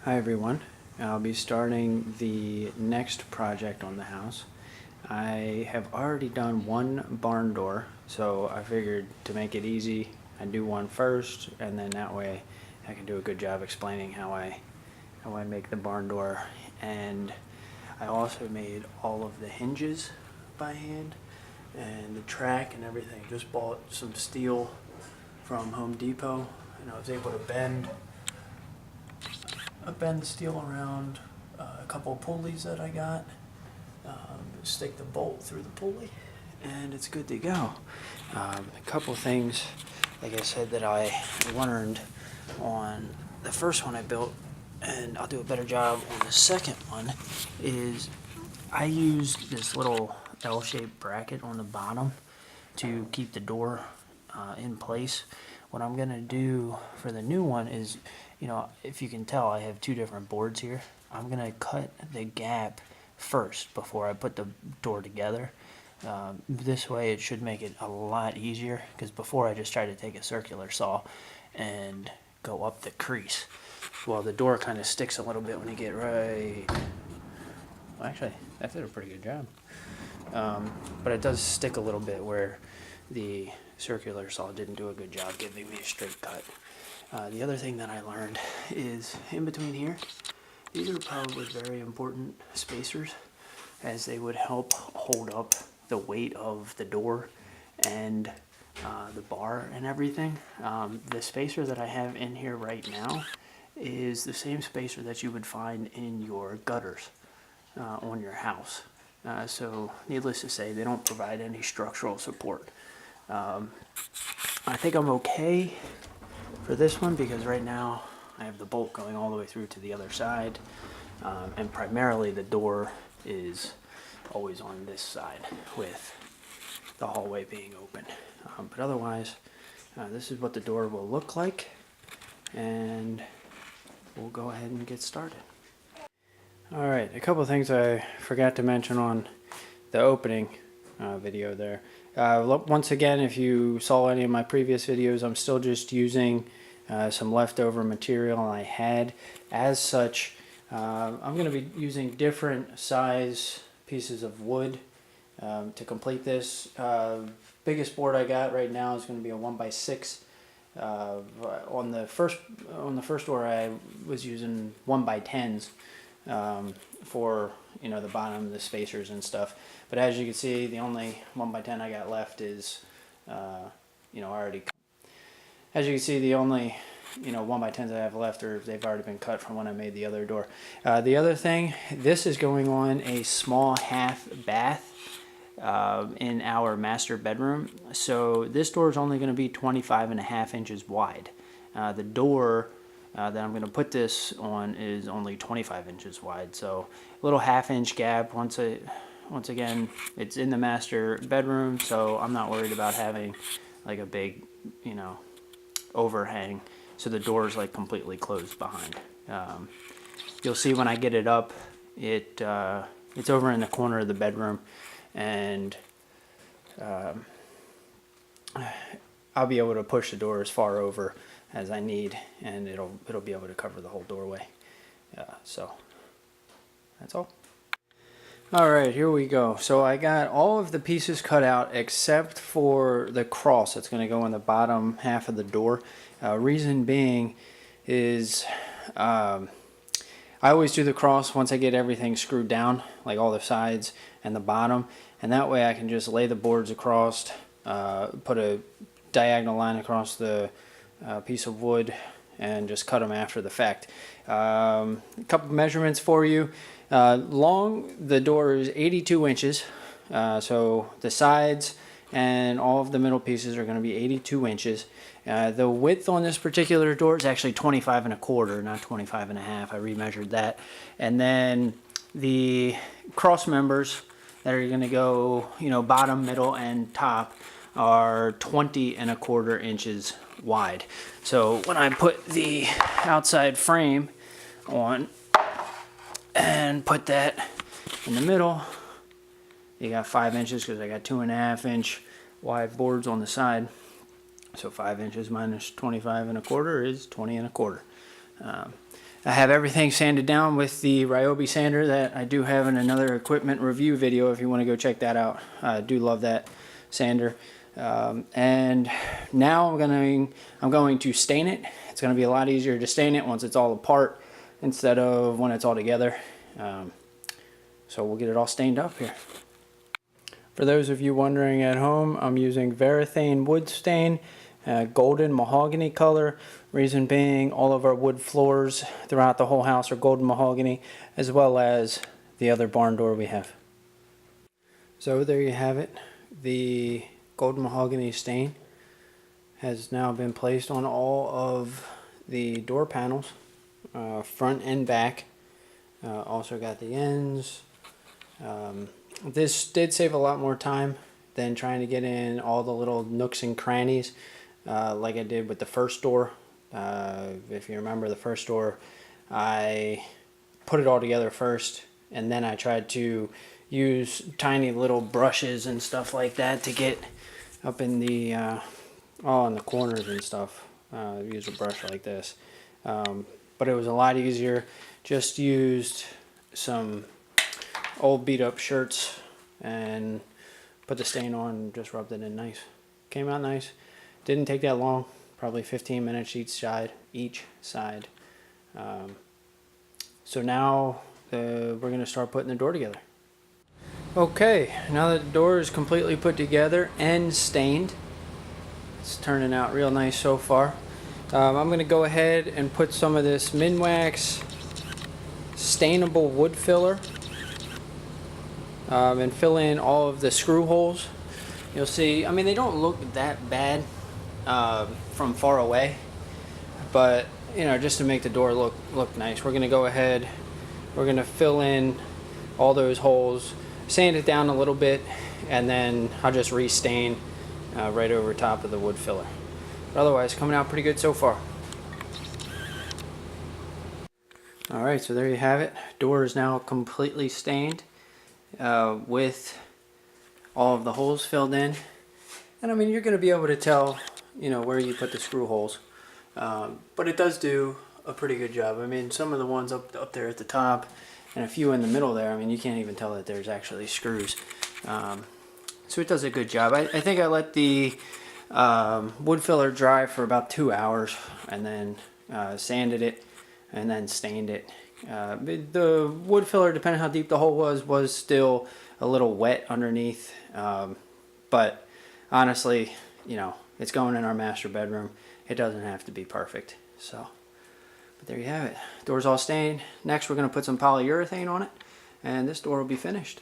Hi everyone. I'll be starting the next project on the house. I have already done one barn door, so I figured to make it easy, I'd do one first, and then that way I can do a good job explaining how I make the barn door. And I also made all of the hinges by hand and the track and everything. Just bought some steel from Home Depot, and I was able to bend the steel around a couple of pulleys that I got, stick the bolt through the pulley, and it's good to go. A couple things, like I said, that I learned on the first one I built, and I'll do a better job on the second one, is I used this little L-shaped bracket on the bottom to keep the door in place. What I'm gonna do for the new one is, if you can tell, I have two different boards here. I'm gonna cut the gap first before I put the door together. This way it should make it a lot easier, because before I just tried to take a circular saw and go up the crease. Well, the door kind of sticks a little bit when you get right. Well, actually, that did a pretty good job. But it does stick a little bit where the circular saw didn't do a good job giving me a straight cut. The other thing that I learned is in between here, these are probably very important spacers, as they would help hold up the weight of the door and the bar and everything. The spacer that I have in here right now is the same spacer that you would find in your gutters on your house. So needless to say, they don't provide any structural support. I think I'm okay for this one, because right now I have the bolt going all the way through to the other side, and primarily the door is always on this side with the hallway being open. But otherwise, this is what the door will look like, and we'll go ahead and get started. Alright, a couple things I forgot to mention on the opening video there. Once again, if you saw any of my previous videos, I'm still just using some leftover material I had. As such, I'm going to be using different size pieces of wood to complete this. Biggest board I got right now is going to be a 1x6. On the first door I was using 1x10s for the bottom, the spacers and stuff. But as you can see, the only 1x10 I got left is already. As you can see, the only 1x10s I have left they've already been cut from when I made the other door. The other thing, this is going on a small half bath in our master bedroom. So this door is only going to be 25.5 inches wide. The door that I'm going to put this on is only 25 inches wide. So a little half-inch gap. Once again, it's in the master bedroom, so I'm not worried about having like a big, overhang. So the door is like completely closed behind. You'll see when I get it up, it's over in the corner of the bedroom, and I'll be able to push the door as far over as I need, and it'll be able to cover the whole doorway. So that's all. Alright, here we go. So I got all of the pieces cut out except for the cross that's going to go in the bottom half of the door. Reason being is I always do the cross once I get everything screwed down, like all the sides and the bottom, and that way I can just lay the boards across, put a diagonal line across the piece of wood, and just cut them after the fact. A couple measurements for you. Long, the door is 82 inches, so the sides and all of the middle pieces are going to be 82 inches. The width on this particular door is actually 25.25, not 25.5. I remeasured that. And then the cross members that are going to go, bottom, middle, and top are 20.25 inches wide. So when I put the outside frame on and put that in the middle, you got 5 inches, because I got 2.5 inch wide boards on the side. So 5 inches minus 25.25 is 20.25. I have everything sanded down with the Ryobi sander that I do have in another equipment review video if you want to go check that out. I do love that sander. And now I'm going to stain it. It's going to be a lot easier to stain it once it's all apart instead of when it's all together. So we'll get it all stained up here. For those of you wondering at home, I'm using Varathane wood stain, golden mahogany color. Reason being, all of our wood floors throughout the whole house are golden mahogany, as well as the other barn door we have. So there you have it. The golden mahogany stain has now been placed on all of the door panels, front and back. Also got the ends. This did save a lot more time than trying to get in all the little nooks and crannies like I did with the first door. If you remember the first door, I put it all together first, and then I tried to use tiny little brushes and stuff like that to get up in the all in the corners and stuff. Use a brush like this, but it was a lot easier. Just used some old beat up shirts and put the stain on and just rubbed it in nice. Came out nice. Didn't take that long, probably 15 minutes each side. So now we're going to start putting the door together. Okay, now that the door is completely put together and stained, it's turning out real nice so far. I'm going to go ahead and put some of this Minwax stainable wood filler and fill in all of the screw holes. You'll see, I mean, they don't look that bad from far away, but you know, just to make the door look nice, we're going to go ahead, we're going to fill in all those holes, sand it down a little bit, and then I'll just restain right over top of the wood filler. But otherwise, coming out pretty good so far. Alright, so there you have it. Door is now completely stained with all of the holes filled in. And I mean, you're going to be able to tell, you know, where you put the screw holes. But it does do a pretty good job. I mean, some of the ones up there at the top and a few in the middle there, I mean, you can't even tell that there's actually screws. So it does a good job. I think I let the wood filler dry for about 2 hours and then sanded it and then stained it. The wood filler, depending on how deep the hole was still a little wet underneath. But honestly, you know, it's going in our master bedroom. It doesn't have to be perfect. So, but there you have it. Door's all stained. Next, we're going to put some polyurethane on it, and this door will be finished.